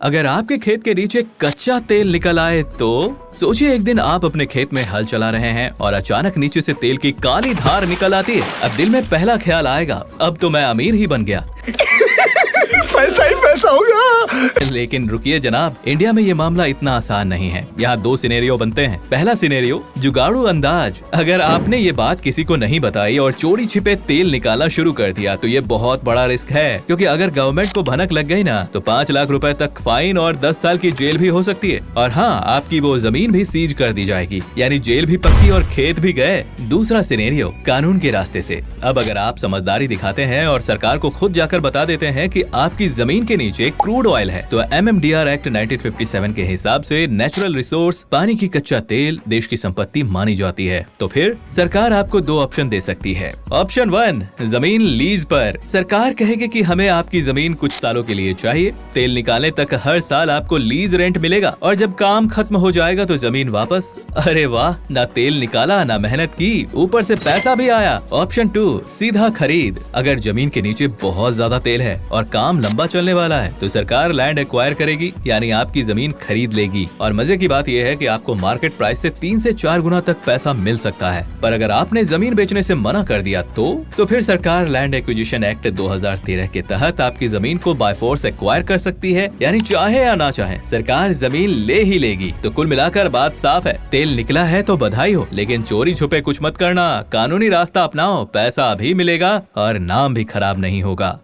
अगर आपके खेत के नीचे कच्चा तेल निकल आए तो सोचिए एक दिन आप अपने खेत में हल चला रहे हैं और अचानक नीचे से तेल की काली धार निकल आती है। अब दिल में पहला ख्याल आएगा, अब तो मैं अमीर ही बन गया। पैसा ही पैसा होगा। लेकिन रुकिए जनाब, इंडिया में ये मामला इतना आसान नहीं है। यहाँ दो सिनेरियो बनते हैं। पहला सिनेरियो, जुगाड़ू अंदाज। अगर आपने ये बात किसी को नहीं बताई और चोरी छिपे तेल निकालना शुरू कर दिया तो ये बहुत बड़ा रिस्क है, क्योंकि अगर गवर्नमेंट को भनक लग गई ना तो 5 लाख रुपए तक फाइन और 10 साल की जेल भी हो सकती है। और हाँ, आपकी वो जमीन भी सीज कर दी जाएगी, यानी जेल भी पक्की और खेत भी गए। दूसरा सिनेरियो, कानून के रास्ते से। अब अगर आप समझदारी दिखाते हैं और सरकार को खुद जाकर बता देते हैं कि आपकी जमीन के नीचे क्रूड ऑयल है, तो MMDR एक्ट 1957 के हिसाब से नेचुरल रिसोर्स पानी की कच्चा तेल देश की संपत्ति मानी जाती है। तो फिर सरकार आपको 2 ऑप्शन दे सकती है। ऑप्शन 1, जमीन लीज पर। सरकार कहेगी कि हमें आपकी जमीन कुछ सालों के लिए चाहिए, तेल निकालने तक हर साल आपको लीज रेंट मिलेगा और जब काम खत्म हो जाएगा तो जमीन वापस। अरे वाह, ना तेल निकाला ना मेहनत की, ऊपर से पैसा भी आया। ऑप्शन 2, सीधा खरीद। अगर जमीन के नीचे बहुत ज्यादा तेल है और काम लंबा चलने वाला है तो सरकार लैंड एक्वायर करेगी, यानी आपकी जमीन खरीद लेगी। और मजे की बात यह है कि आपको मार्केट प्राइस से 3 से 4 गुना तक पैसा मिल सकता है। पर अगर आपने जमीन बेचने से मना कर दिया तो फिर सरकार लैंड एक्विजिशन एक्ट 2013 के तहत आपकी जमीन को बाय फोर्स एक्वायर कर सकती है, यानी चाहे या ना चाहे सरकार जमीन ले ही लेगी। तो कुल मिलाकर बात साफ है, तेल निकला है तो बधाई हो, लेकिन चोरी छुपे कुछ मत करना। कानूनी रास्ता अपनाओ, पैसा भी मिलेगा और नाम भी खराब नहीं होगा।